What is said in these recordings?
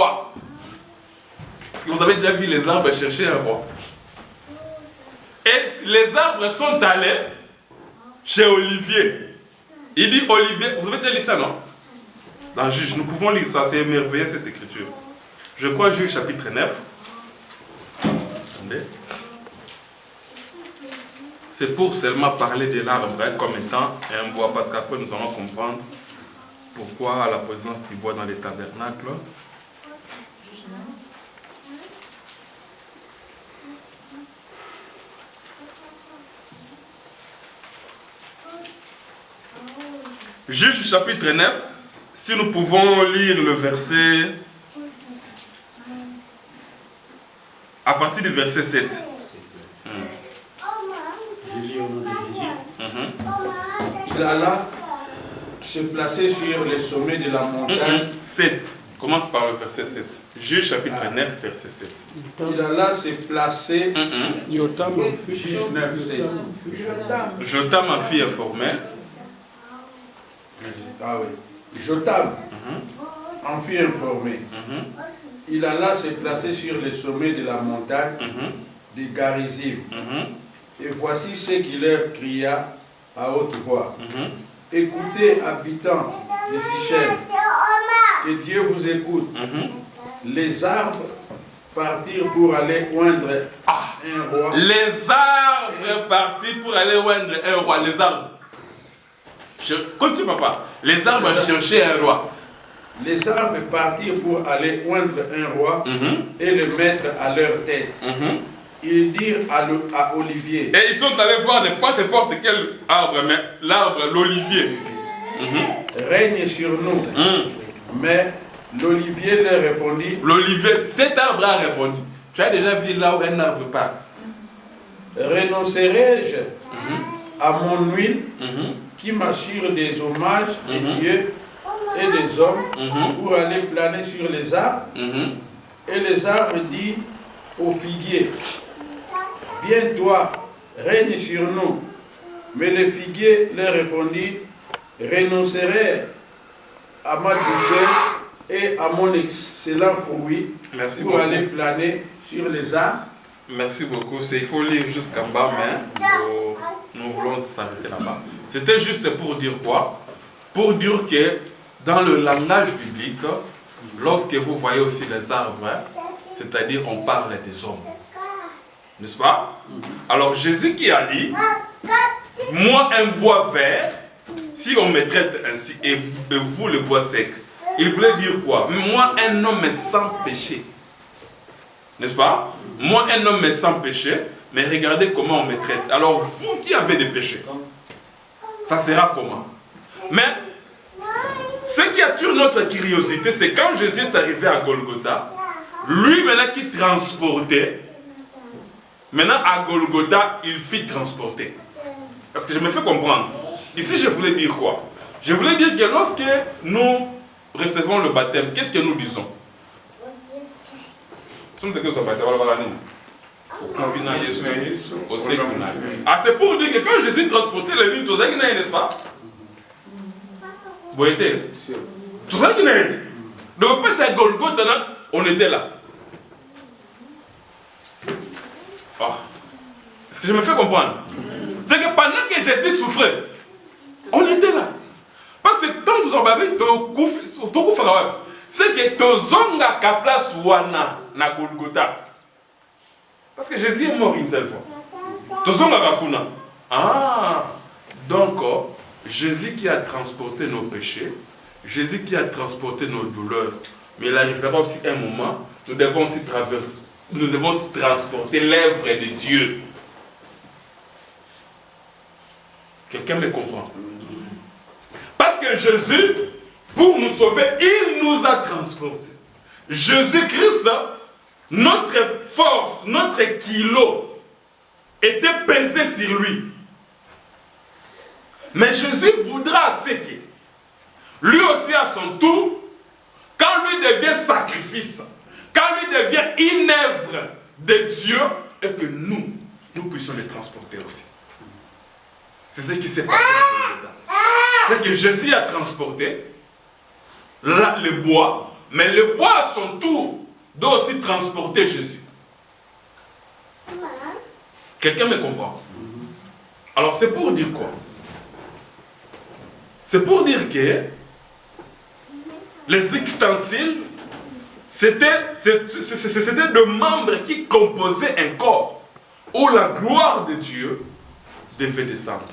roi. Parce que vous avez déjà vu les arbres chercher un roi. Et les arbres sont allés chez Olivier. Il dit Olivier, vous avez déjà lu ça, non? Dans Juge, nous pouvons lire ça, c'est merveilleux cette écriture. Je crois Juge chapitre 9. Attendez. C'est pour seulement parler de l'arbre comme étant un bois, parce qu'après nous allons comprendre pourquoi la présence du bois dans les tabernacles. Juge chapitre 9, si nous pouvons lire le verset, à partir du verset 7. Je lis au nom de Jésus. Il alla se placer sur les sommets de la montagne. 7. Commence par le verset 7. Juge chapitre 9, verset 7. Il alla se placer. Jotam Juge 9, 7. Jotam a fille informée. Ah oui. Jotam en fut informé. Il alla se placer sur les sommets de la montagne de Garizim. Et voici ce qu'il leur cria à haute voix. Écoutez, habitants de Sichem, que Dieu vous écoute. Les arbres partirent pour aller oindre un roi. Les arbres partirent pour aller oindre un roi. Les arbres. Continue, papa. Les arbres cherchaient un roi. Les arbres partirent pour aller oindre un roi et le mettre à leur tête. Ils dirent à Olivier. Et ils sont allés voir n'importe quel arbre, mais l'arbre, l'olivier. Règne sur nous. Mais l'olivier leur répondit. L'olivier, cet arbre a répondu. Tu as déjà vu là où un arbre part? Renoncerai-je à mon huile qui m'assure des hommages des dieux et des hommes pour aller planer sur les arbres? Et les arbres dit au figuier, viens toi, règne sur nous. Mais le figuier leur répondit, renoncerai à ma douceur et à mon excellent fruit pour aller planer sur les arbres. Merci beaucoup. Il faut lire jusqu'en bas, mais nous voulons s'arrêter là-bas. C'était juste pour dire quoi? Pour dire que dans le langage biblique, lorsque vous voyez aussi les arbres, c'est-à-dire on parle des hommes. N'est-ce pas? Alors Jésus qui a dit, moi un bois vert, si on me traite ainsi, et vous le bois sec, il voulait dire quoi? Moi un homme sans péché. N'est-ce pas? Moi un homme sans péché, mais regardez comment on me traite. Alors vous qui avez des péchés, ça sera comment? Mais ce qui attire notre curiosité, c'est quand Jésus est arrivé à Golgotha, lui maintenant qui transportait, maintenant à Golgotha, il fit transporter. Parce que je me fais comprendre. Ici, je voulais dire quoi? Je voulais dire que lorsque nous recevons le baptême, qu'est-ce que nous disons? Ah, c'est pour dire que quand Jésus transportait les lignes, tout ça, n'est-ce pas? Vous voyez? Tout ça, donc, c'est Golgotha, on était là. Oh. Est-ce que je me fais comprendre? C'est que pendant que Jésus souffrait, on était là. Parce que quand nous avons c'est que tozonga ka place wana na Golgotha. Parce que Jésus est mort une seule fois. Tozonga kakuna. Ah, donc Jésus qui a transporté nos péchés, Jésus qui a transporté nos douleurs, mais il arrivera aussi un moment, nous devons aussi transporter l'œuvre de Dieu. Quelqu'un me comprend? Parce que Jésus, pour nous sauver, il nous a transportés. Jésus-Christ, notre force, notre kilo, était pesé sur lui. Mais Jésus voudra ce que lui aussi à son tour, quand lui devient sacrifice, quand lui devient une œuvre de Dieu, et que nous puissions les transporter aussi. C'est ce qui s'est passé à Golgotha. C'est que Jésus a transporté le bois Mais le bois à son tour doit aussi transporter Jésus. Quelqu'un me comprend? Alors c'est pour dire quoi? C'est pour dire que les ustensiles, c'était deux membres qui composaient un corps où la gloire de Dieu devait descendre.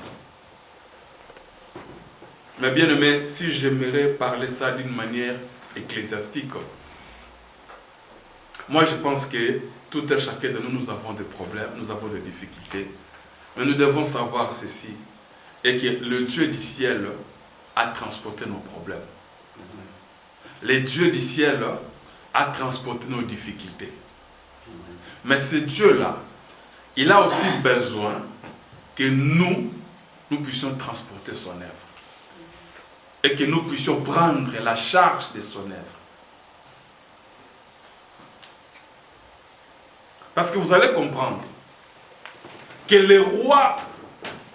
Mais bien aimé, si j'aimerais parler ça d'une manière ecclésiastique, moi je pense que tout un chacun de nous, nous avons des problèmes, nous avons des difficultés. Mais nous devons savoir ceci, et que le Dieu du ciel a transporté nos problèmes. Le Dieu du ciel a transporté nos difficultés. Mais ce Dieu-là, il a aussi besoin que nous puissions transporter son œuvre. Et que nous puissions prendre la charge de son œuvre. Parce que vous allez comprendre que le roi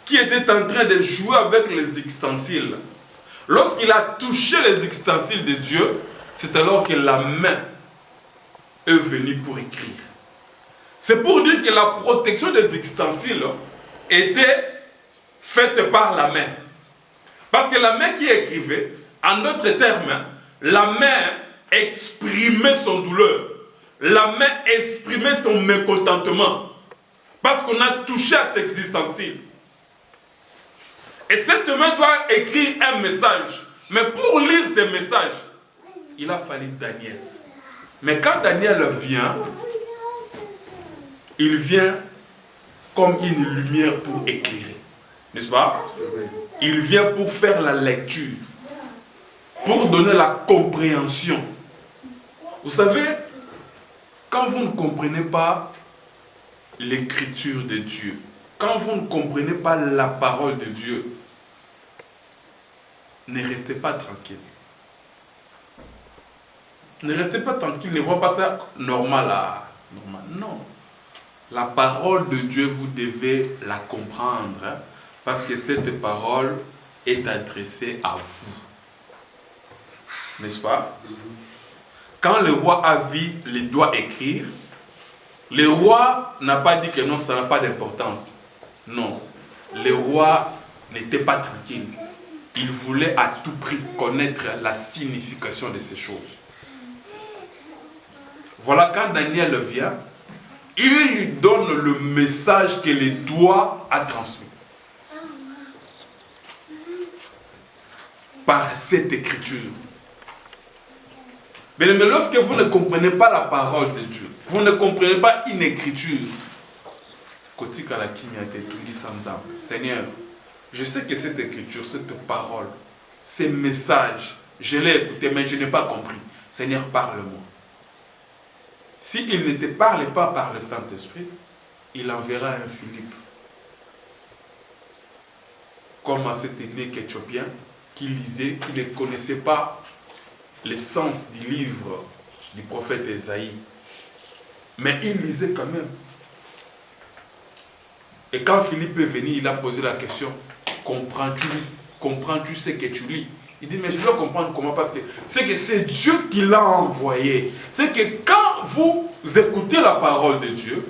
qui était en train de jouer avec les ustensiles, lorsqu'il a touché les ustensiles de Dieu, c'est alors que la main est venue pour écrire. C'est pour dire que la protection des ustensiles était faite par la main. Parce que la main qui écrivait, en d'autres termes, la main exprimait son douleur. La main exprimait son mécontentement. Parce qu'on a touché à ses ustensiles. Et cette main doit écrire un message. Mais pour lire ce message, il a fallu Daniel. Mais quand Daniel vient, il vient comme une lumière pour éclairer. N'est-ce pas? Il vient pour faire la lecture, pour donner la compréhension. Vous savez, quand vous ne comprenez pas l'écriture de Dieu, quand vous ne comprenez pas la parole de Dieu, ne restez pas tranquille. Ne restez pas tranquille, ne voyez pas ça normal là. Normal. Non. La parole de Dieu, vous devez la comprendre, hein, parce que cette parole est adressée à vous. N'est-ce pas? Quand le roi a vu les doigts écrire, le roi n'a pas dit que non, ça n'a pas d'importance. Non. Le roi n'était pas tranquille. Il voulait à tout prix connaître la signification de ces choses. Voilà, quand Daniel vient, il lui donne le message que le doigt a transmis. Par cette écriture. Mais lorsque vous ne comprenez pas la parole de Dieu, vous ne comprenez pas une écriture, Seigneur, je sais que cette écriture, cette parole, ces messages, je l'ai écouté, mais je n'ai pas compris. Seigneur, parle-moi. S'il ne te parle pas par le Saint-Esprit, il enverra un Philippe. Comme à cet évêque éthiopien qui lisait, qui ne connaissait pas le sens du livre du prophète Ésaïe. Mais il lisait quand même. Et quand Philippe est venu, il a posé la question, comprends-tu ce que tu lis? Il dit, mais je dois comprendre comment, parce que c'est Dieu qui l'a envoyé. C'est que quand vous écoutez la parole de Dieu,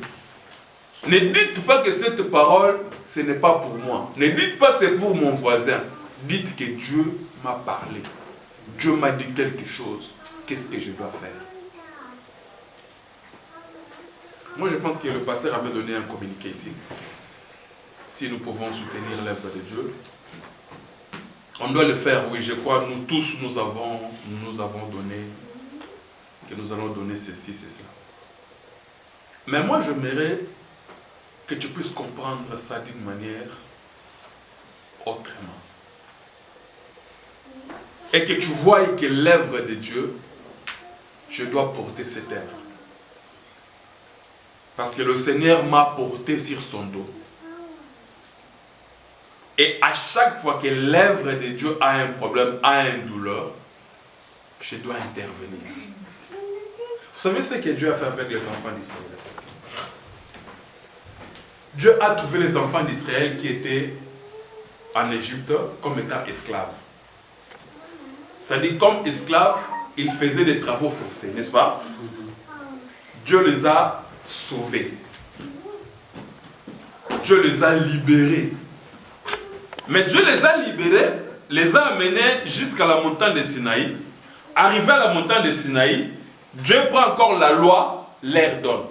ne dites pas que cette parole, ce n'est pas pour moi. Ne dites pas que c'est pour mon voisin. Dites que Dieu m'a parlé. Dieu m'a dit quelque chose. Qu'est-ce que je dois faire? Moi, je pense que le pasteur avait donné un communiqué ici. Si nous pouvons soutenir l'œuvre de Dieu, on doit le faire, oui, je crois, nous tous, nous avons donné, que nous allons donner ceci, c'est cela. Mais moi, j'aimerais que tu puisses comprendre ça d'une manière autrement. Et que tu vois que l'œuvre de Dieu, je dois porter cette œuvre. Parce que le Seigneur m'a porté sur son dos. Et à chaque fois que l'œuvre de Dieu a un problème, a une douleur, je dois intervenir. Vous savez ce que Dieu a fait avec les enfants d'Israël? Dieu a trouvé les enfants d'Israël qui étaient en Égypte comme étant esclaves. C'est-à-dire comme esclaves ils faisaient des travaux forcés, n'est-ce pas? Dieu les a sauvés. Dieu les a libérés. Mais Dieu les a libérés, les a amenés jusqu'à la montagne de Sinaï. Arrivé à la montagne de Sinaï, Dieu prend encore la loi, leur donne.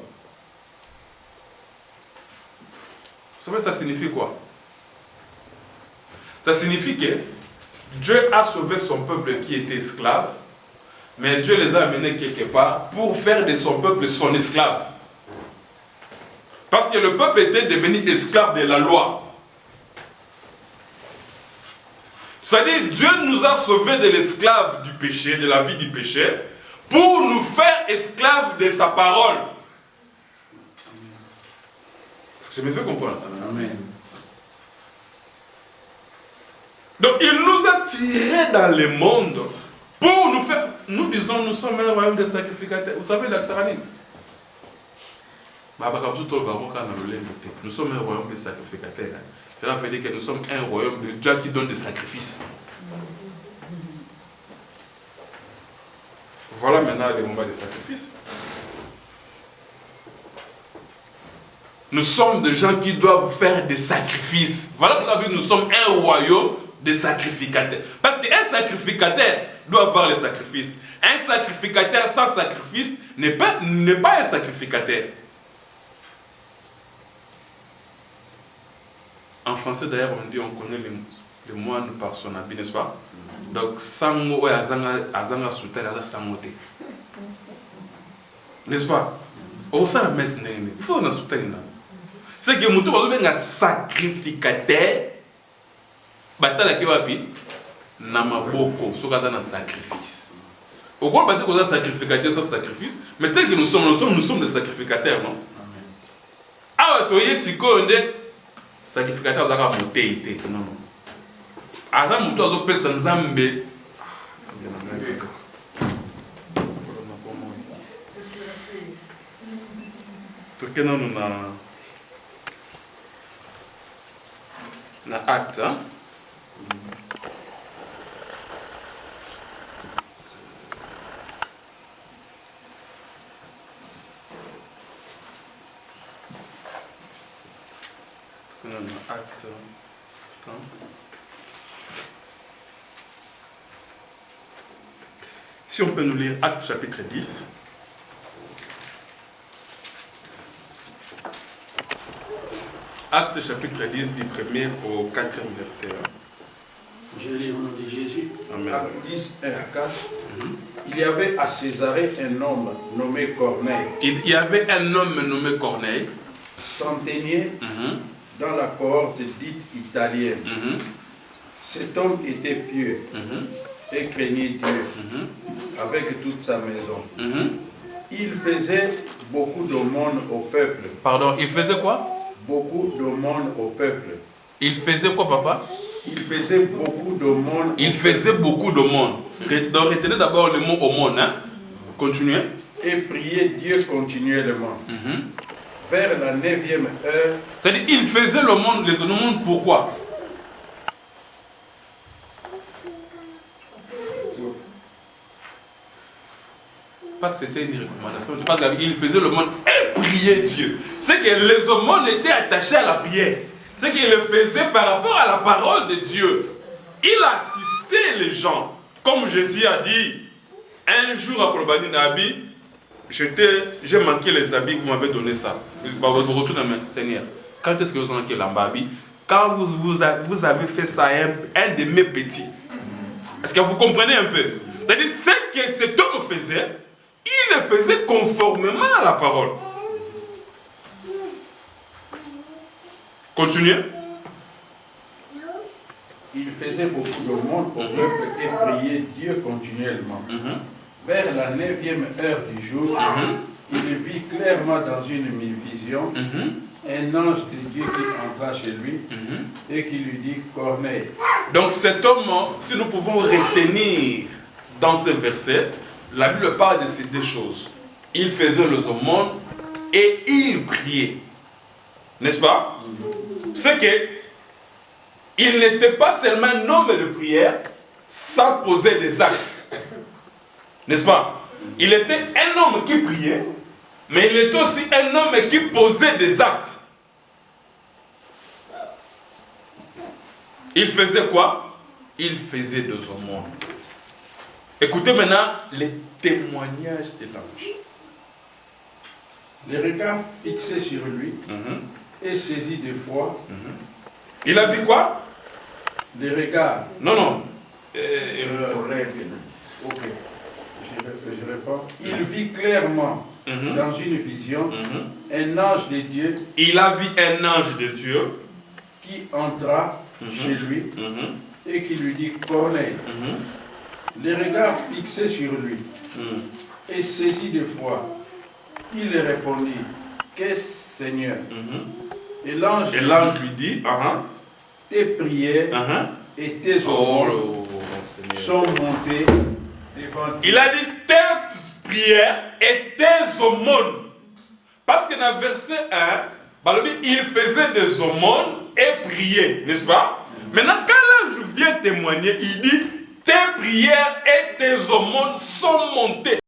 Vous savez, ça signifie quoi? Ça signifie que Dieu a sauvé son peuple qui était esclave, mais Dieu les a amenés quelque part pour faire de son peuple son esclave. Parce que le peuple était devenu esclave de la loi. C'est-à-dire, Dieu nous a sauvés de l'esclave du péché, de la vie du péché, pour nous faire esclaves de sa parole. Est-ce que je me fais comprendre? Amen. Donc, il nous a tirés dans le monde pour nous faire... Nous disons, nous sommes un royaume de sacrificateurs. Vous savez, la Saranine. Nous sommes un royaume de sacrificateurs. Cela veut dire que nous sommes un royaume de Dieu qui donne des sacrifices. Voilà maintenant les moments de sacrifice. Nous sommes des gens qui doivent faire des sacrifices. Voilà pourquoi nous sommes un royaume de sacrificateurs. Parce qu'un sacrificateur doit avoir les sacrifices. Un sacrificateur sans sacrifice n'est pas un sacrificateur. En français d'ailleurs on dit, on connaît le moine par son habit, n'est-ce pas? Donc sango azanga soutien sangote. N'est-ce pas? On sait la messe, il faut qu'on soutien. C'est que nous sommes un sacrificateur. Batala qui va pi namaboko sokaza na sacrifice. Au quoi battre qu'on sacrificateur sans sacrifice, mais tel que nous sommes des sacrificateurs, non? Ah toi ici qu'on est sacrificateur zaka moté non non. Aza mutu azo pesa nzambe. Porque não na acte, hein? Acte, hein? Si on peut nous lire Acte chapitre 10. Acte chapitre 10 du 1er au 4e verset. Je lis au nom de Jésus. Amen. Acte 10, 1 à 4. Il y avait à Césarée un homme nommé Corneille. Il y avait un homme nommé Corneille. Centenier dans la cohorte dite italienne. Cet homme était pieux et craignait Dieu avec toute sa maison. Il faisait beaucoup d'aumônes au peuple. Pardon, il faisait quoi? Beaucoup d'aumônes au peuple. Il faisait quoi, papa? Il faisait beaucoup d'aumônes. Il faisait beaucoup d'aumônes. Donc, retenez d'abord le mot aumône. Hein? Continuez. Et priait Dieu continuellement. Vers la 9e heure. C'est-à-dire, il faisait l'aumône, les aumônes, pourquoi? Parce que c'était une recommandation. Parce qu'il faisait l'aumône et priait Dieu. C'est que les aumônes étaient attachés à la prière. C'est qu'il le faisait par rapport à la parole de Dieu. Il assistait les gens. Comme Jésus a dit, un jour à Kolobani Nabi, j'ai manqué les habits, vous m'avez donné ça. Vous retournez main, Seigneur. Quand est-ce que vous avez manqué l'ambabi? Quand vous avez fait ça à un de mes petits. Est-ce que vous comprenez un peu? C'est-à-dire, ce que cet homme faisait, il le faisait conformément à la parole. Continuez. Il faisait beaucoup d'aumônes au peuple et priait Dieu continuellement. Vers la 9e heure du jour, il vit clairement dans une vision un ange de Dieu qui entra chez lui et qui lui dit Corneille. Donc cet homme, si nous pouvons retenir dans ce verset, la Bible parle de ces deux choses. Il faisait les aumônes et il priait. N'est-ce pas? C'est que il n'était pas seulement un homme de prière sans poser des actes. N'est-ce pas? Il était un homme qui priait, mais il était aussi un homme qui posait des actes. Il faisait quoi? Il faisait des aumônes. Écoutez maintenant les témoignages de l'ange. Les regards fixés sur lui et saisis de foi. Il a vu quoi? Les regards. Non. Ok. Je réponds. Il vit clairement dans une vision un ange de Dieu. Il a vu un ange de Dieu qui entra chez lui et qui lui dit Corneille. Les regards fixés sur lui et saisi de foi, il répondit qu'est-ce Seigneur? Et l'ange lui dit tes prières et tes aumônes sont montées devant Dieu. Il a dit tes prières et tes aumônes. Parce que dans verset 1, il faisait des aumônes et priait, n'est-ce pas? Maintenant, quand l'ange vient témoigner, il dit tes prières et tes aumônes sont montées.